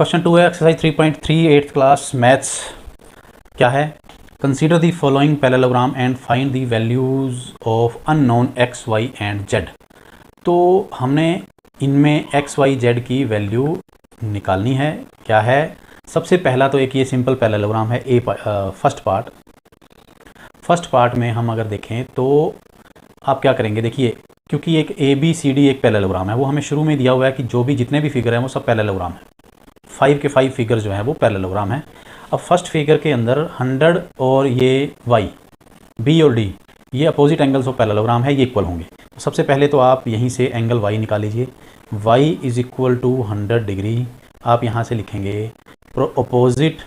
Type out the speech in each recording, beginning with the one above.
Question 2 है exercise 3.3 8th class maths. क्या है? Consider the following parallelogram and find the values of unknown x y and z. तो हमने इनमें x y z की value निकालनी है। क्या है? सबसे पहला तो एक ये सिंपल पैरेललोग्राम है फर्स्ट पार्ट में हम अगर देखें तो आप क्या करेंगे, देखिए क्योंकि एक ए बी सी डी एक पैरेललोग्राम है, वो हमें शुरू में दिया हुआ है कि जो भी जितने भी फिगर हैं वो सब पैरेललोग्राम है। 5 के 5 फिगर जो है वो पैरेललोग्राम है। अब फर्स्ट फिगर के अंदर 100 और ये वाई बी और डी ये अपोजिट एंगल्स ऑफ पैरेललोग्राम है, ये इक्वल होंगे। तो सबसे पहले तो आप यहीं से एंगल वाई निकाल लीजिए। Y is equal to 100 degree. आप यहाँ से लिखेंगे अपोजिट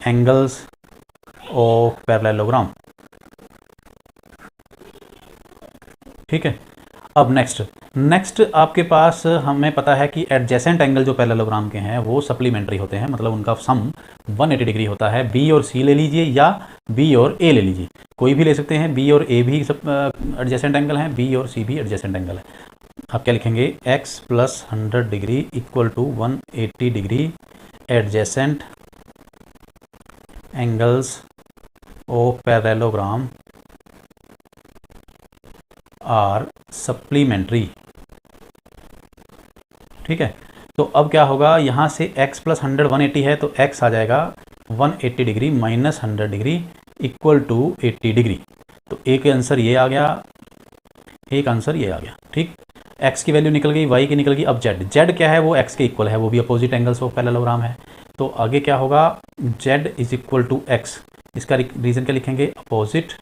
एंगल्स ऑफ पैरेललोग्राम। ठीक है। अब नेक्स्ट आपके पास हमें पता है कि एडजेसेंट एंगल जो पैरेललोग्राम के हैं वो सप्लीमेंट्री होते हैं, मतलब उनका सम 180 डिग्री होता है। बी और सी ले लीजिए या बी और ए ले लीजिए, कोई भी ले सकते हैं। बी और ए भी सब एडजेसेंट एंगल हैं, बी और सी भी एडजेसेंट एंगल है। आप क्या लिखेंगे? x plus 100 degree equal to 180 degree adjacent angles of parallelogram are supplementary. ठीक है। तो अब क्या होगा, यहाँ से x प्लस 100 180 है तो x आ जाएगा 180 degree minus 100 degree equal to 80 degree. तो एक आंसर ये आ गया, एक आंसर ये आ गया। ठीक, x की वैल्यू निकल गई, y की निकल गई। अब z क्या है? वो x के इक्वल है, वो भी अपोजिट एंगल्स ऑफ पैरेललोग्राम है। तो आगे क्या होगा? z is equal to x। इसका रीज़न क्या लिखेंगे? Opposite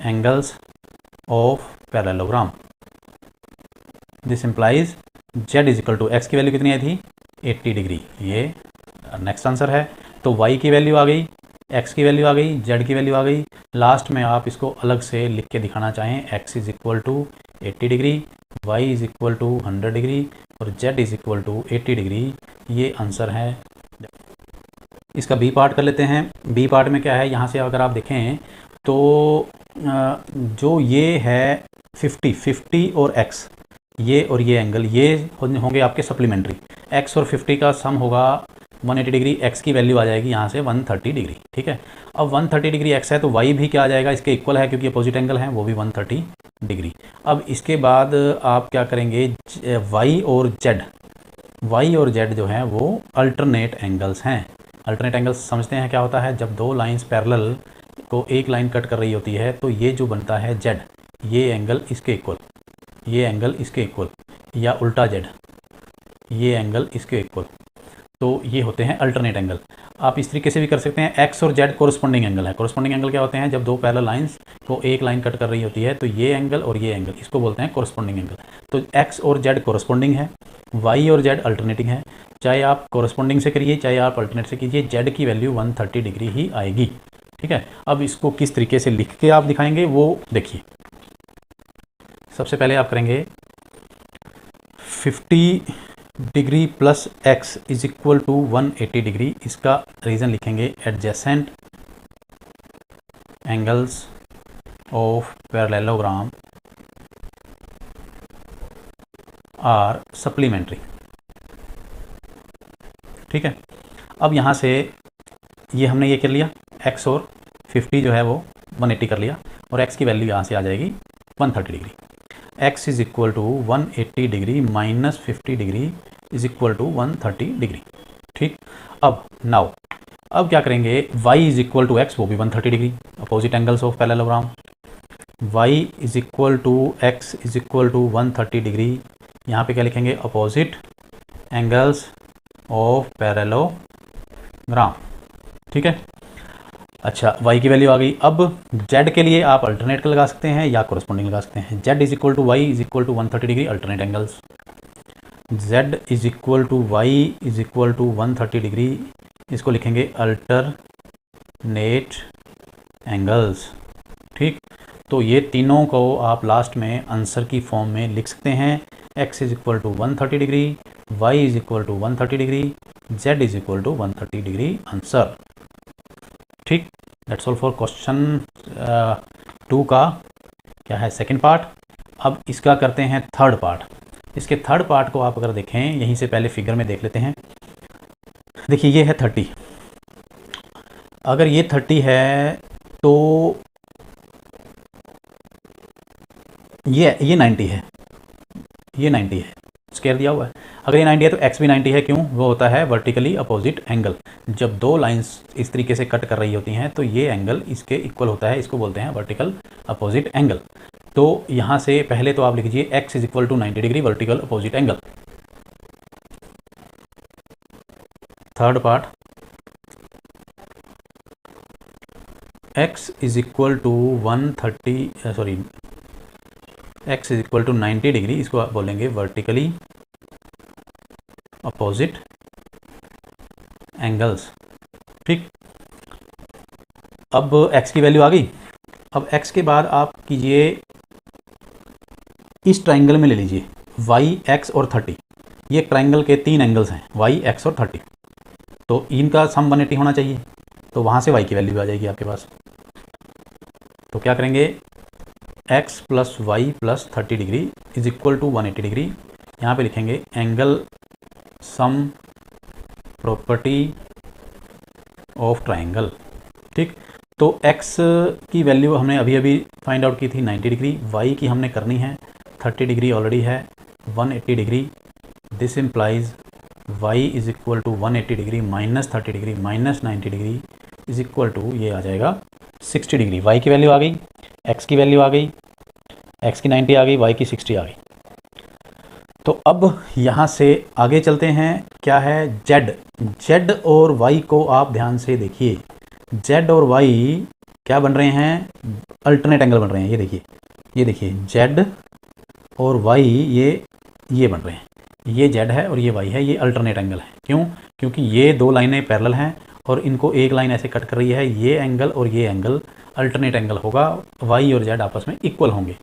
angles of parallelogram. This implies z is equal to x की वैल्यू कितनी आई थी? 80 डिग्री। ये नेक्स्ट आंसर है। तो y की वैल्यू आ गई, x की वैल्यू आ गई, z की वैल्यू आ गई। लास्ट में आप इसको अलग से लिख के दिखाना चाहें, x is equal to 80 degree, y is equal to 100 degree और z is equal to 80 degree. ये आंसर है। इसका बी पार्ट कर लेते हैं। बी पार्ट में क्या है, यहाँ से अगर आप देखें तो जो ये है 50 और x, ये और ये एंगल ये होंगे आपके सप्लीमेंट्री। x और 50 का सम होगा 180 डिग्री, x की वैल्यू आ जाएगी यहाँ से 130 डिग्री। ठीक है। अब 130 डिग्री x है तो y भी क्या आ जाएगा? इसके इक्वल है क्योंकि अपोजिट एंगल है, वो भी 130 डिग्री। अब इसके बाद आप क्या करेंगे? y और z जो हैं वो अल्टरनेट एंगल्स हैं। अल्टरनेट एंगल्स समझते हैं क्या होता है? जब दो लाइंस पैरेलल को एक लाइन कट कर रही होती है तो ये जो बनता है z, ये एंगल इसके इक्वल, ये एंगल इसके इक्वल, या उल्टा z, ये एंगल इसके इक्वल। तो ये होते हैं अल्टरनेट एंगल। आप इस तरीके से भी कर सकते हैं। x और z कोरस्पॉन्डिंग एंगल है। कोरस्पॉन्डिंग एंगल क्या होते हैं? जब दो पैरेलल लाइंस को एक लाइन कट कर रही होती है तो ये एंगल और ये एंगल, इसको बोलते हैं कोरस्पॉन्डिंग एंगल। तो x और z कोरस्पॉन्डिंग है, y और z अल्टरनेटिंग है। चाहे आप कोरस्पॉन्डिंग से करिए चाहे आप अल्टरनेट से कीजिए, z की वैल्यू 130 डिग्री ही आएगी। ठीक है। अब इसको किस तरीके से लिख के आप दिखाएंगे वो देखिए। सबसे पहले आप करेंगे 50 degree plus x is equal to 180 degree. इसका रीज़न लिखेंगे adjacent angles of parallelogram are supplementary. ठीक है। अब यहाँ से ये हमने ये कर लिया, x और 50 जो है वो 180 कर लिया और x की वैल्यू यहाँ से आ जाएगी 130 degree. x is equal to 180 degree minus 50 degree is equal to 130 degree. ठीक। अब क्या करेंगे? y is equal to x, वो भी 130 degree, opposite angles of parallelogram. y is equal to x is equal to 130 degree. यहाँ पे क्या लिखेंगे? Opposite angles of parallelogram. ठीक है। अच्छा, y की वैल्यू आ गई। अब z के लिए आप अल्टरनेट लगा सकते हैं या कोरस्पॉन्डिंग लगा सकते हैं। z is equal to y is equal to 130 degree alternate angles, z is equal to y is equal to 130 degree, इसको लिखेंगे अल्टरनेट एंगल्स। ठीक। तो ये तीनों को आप लास्ट में आंसर की फॉर्म में लिख सकते हैं। x is equal to 130 degree, y is equal to 130 degree, z is equal to 130 degree answer. ठीक। दैट्स ऑल फॉर क्वेश्चन 2 का क्या है सेकंड पार्ट। अब इसका करते हैं थर्ड पार्ट। इसके थर्ड पार्ट को आप अगर देखें, यहीं से पहले फिगर में देख लेते हैं। देखिए ये है 30, अगर ये 30 है तो ये 90 है, ये 90 है, स्केयर दिया हुआ है। अगर ये 90 है तो एक्स भी 90 है, क्यों? वो होता है वर्टिकली अपोजिट एंगल। जब दो लाइंस इस तरीके से कट कर रही होती हैं तो ये एंगल इसके इक्वल होता है, इसको बोलते हैं वर्टिकल अपोजिट एंगल। तो यहाँ से पहले तो आप लिख लीजिए x is equal to 90 degree vertical opposite angle. Third part, x is equal to 130 x is equal to 90 degree, इसको आप बोलेंगे वर्टिकली अपोजिट एंगल्स। ठीक, अब x की वैल्यू आ गई। अब x के बाद आप कीजिए, इस ट्राइंगल में ले लीजिए y, x और 30। ये ट्राइंगल के 3 एंगल्स हैं, y, x और 30, तो इनका सम 180 होना चाहिए। तो वहाँ से y की वैल्यू आ जाएगी आपके पास। तो क्या करेंगे, x plus y plus 30 degree is equal to 180 degree. यहाँ पे लिखेंगे angle sum property of triangle. ठीक, तो x की वैल्यू हमने अभी अभी फाइंड आउट की थी 90 डिग्री, y की हमने करनी है 30 डिग्री ऑलरेडी है, 180 degree. This implies y is equal to 180 degree minus 30 degree minus 90 degree is equal to, ये आ जाएगा 60 डिग्री। y की वैल्यू आ गई, x की वैल्यू आ गई, x की 90 आ गई, y की 60 आ गई। तो अब यहाँ से आगे चलते हैं, क्या है z और y को आप ध्यान से देखिए। z और y क्या बन रहे हैं, अल्टरनेट एंगल बन रहे हैं। ये देखिए z और y ये बन रहे हैं, ये z है और ये y है, ये अल्टरनेट एंगल है। क्यों? क्योंकि ये दो लाइनें पैरेलल हैं और इनको एक लाइन ऐसे कट कर रही है। ये एंगल और ये एंगल अल्टरनेट एंगल होगा, y और z आपस में इक्वल होंगे।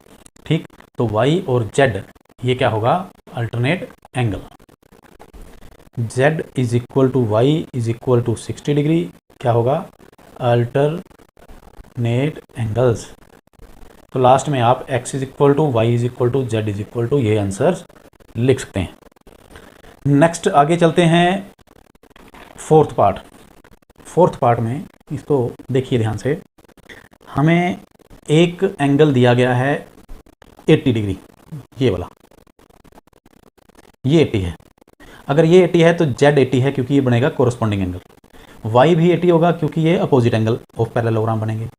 ठीक, तो y और z ये क्या होगा, alternate angle. z is equal to y is equal to 60 degree, क्या होगा, अल्टरनेट एंगल्स। तो लास्ट में आप x is equal to y is equal to z is equal to ये आंसर्स लिख सकते हैं। नेक्स्ट आगे चलते हैं, फोर्थ पार्ट में इसको देखिए ध्यान से। हमें एक एंगल दिया गया है 80 डिग्री, ये वाला, ये 80 है। अगर ये 80 है तो z 80 है क्योंकि ये बनेगा कोरस्पॉन्डिंग एंगल, y भी 80 होगा क्योंकि ये अपोजिट एंगल ऑफ पैरेललोग्राम बनेंगे।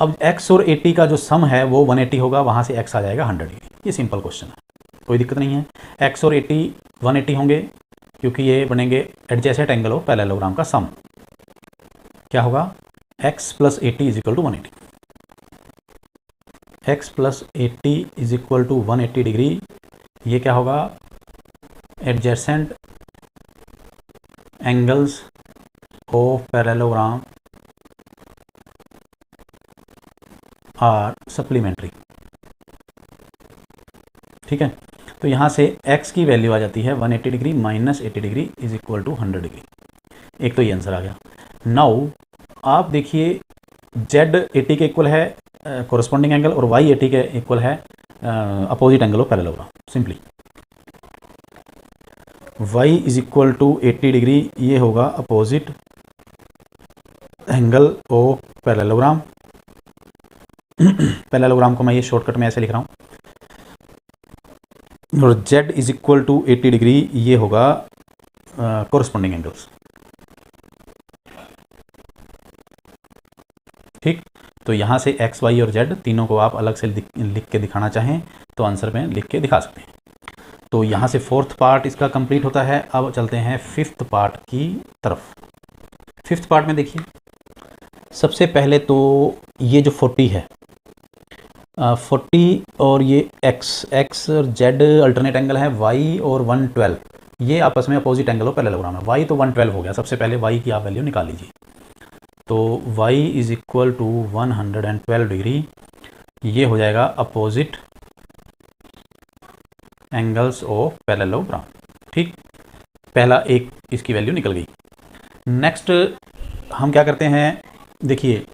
अब x और 80 का जो सम है वो 180 होगा, वहाँ से x आ जाएगा 100 डिग्री। ये सिंपल क्वेश्चन है, कोई दिक्कत नहीं है। x और 80 180 होंगे क्योंकि ये बनेंगे एडजेसेंट एंगल ऑफ पैरेललोग्राम का सम। क्या होगा, x plus 80 is equal to 180, x plus 80 is equal to 180 degree. ये क्या होगा, adjacent angles of parallelogram are supplementary. ठीक है, तो यहाँ से x की वैल्यू आ जाती है 180 degree minus 80 degree is equal to 100 degree. एक तो ये आंसर आ गया। नाउ आप देखिए z 80 के इक्वल है कोरस्पॉन्डिंग एंगल और y 80 के इक्वल है opposite angle of parallelogram. Simply y is equal to 80 degree, ये होगा opposite angle of parallelogram. Parallelogram को मैं ये शॉर्टकट में ऐसे लिख रहा हूँ, और z is equal to 80 degree, ये होगा कोरस्पॉन्डिंग एंगल्स। ठीक, तो यहाँ से x, y और z तीनों को आप अलग से लिख के दिखाना चाहें तो आंसर में लिख के दिखा सकते हैं। तो यहाँ से फोर्थ पार्ट इसका कंप्लीट होता है। अब चलते हैं फिफ्थ पार्ट की तरफ। फिफ्थ पार्ट में देखिए, सबसे पहले तो ये जो 40 है, 40 और ये x और z अल्टरनेट एंगल है, y और 112 ये आपस में अपोजिट एंगल ऑफ पैरेललोग्राम है। y तो 112 हो गया, सबसे पहले y की आप वैल्यू निकाल लीजिए। तो y is equal to 112 degree, ये हो जाएगा अपोजिट एंगल्स ऑफ पैरेललोग्राम। ठीक, पहला एक इसकी वैल्यू निकल गई। नेक्स्ट हम क्या करते हैं, देखिए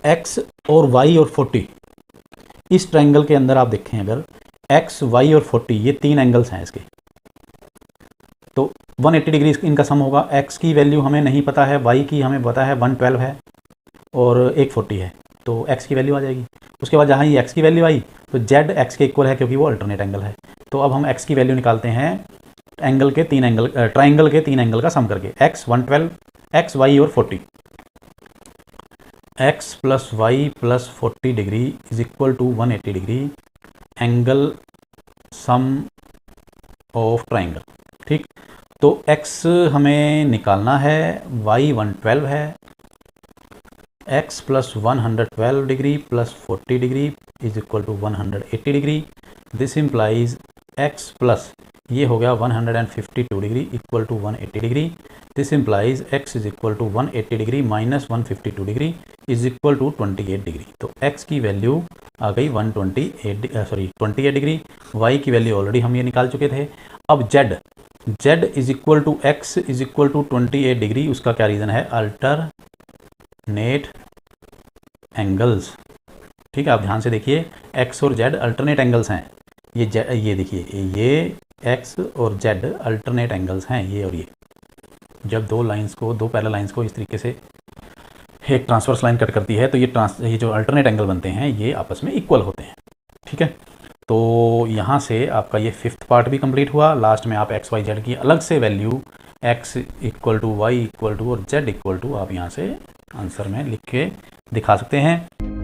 x और y और 40 इस ट्रायंगल के अंदर आप देखें, अगर एक्स, वाई और 40 ये 3 एंगल्स हैं इसके। तो 180 डिग्री इनका सम होगा। एक्स की वैल्यू हमें नहीं पता है, वाई की हमें पता है 112 है और एक 40 है, तो एक्स की वैल्यू आ जाएगी। उसके बाद जहाँ ये एक्स की वैल्यू आई तो जेड एक्स के इक्वल है क्योंकि वो अल्टरनेट एंगल है। तो अब हम एक्स की वैल्यू निकालते हैं ट्राइंगल के 3 एंगल का सम करके। एक्स 112, एक्स, वाई और 40। X plus y plus 40 degree is equal to 180 degree angle sum of triangle. ठीक, तो एक्स हमें निकालना है, वाई 112 है, x plus 112 degree plus 40 degree is equal to 180 degree. This implies x plus ये हो गया 152 degree equal to 180 degree. This implies x is equal to 180 degree minus 152 degree is equal to 28 degree. तो x की value आ गई 28 degree. Y की value already हम ये निकाल चुके थे। अब z is equal to x is equal to 28 degree. उसका क्या रीज़न है? Alternate angles. ठीक है, आप ध्यान से देखिए, एक्स और जेड अल्टरनेट एंगल्स हैं। ये देखिए, ये एक्स और जेड अल्टरनेट एंगल्स हैं, ये और ये। जब दो पैरेलल लाइंस को इस तरीके से एक ट्रांसवर्स लाइन कट करती है तो ये जो अल्टरनेट एंगल बनते हैं ये आपस में इक्वल होते हैं। ठीक है, तो यहाँ से आपका ये 5th पार्ट भी कंप्लीट हुआ। लास्ट में आप एक्स वाई जेड की अलग से value x equal to y equal to और जेड इक्वल टू आप यहाँ से आंसर में लिख के दिखा सकते हैं।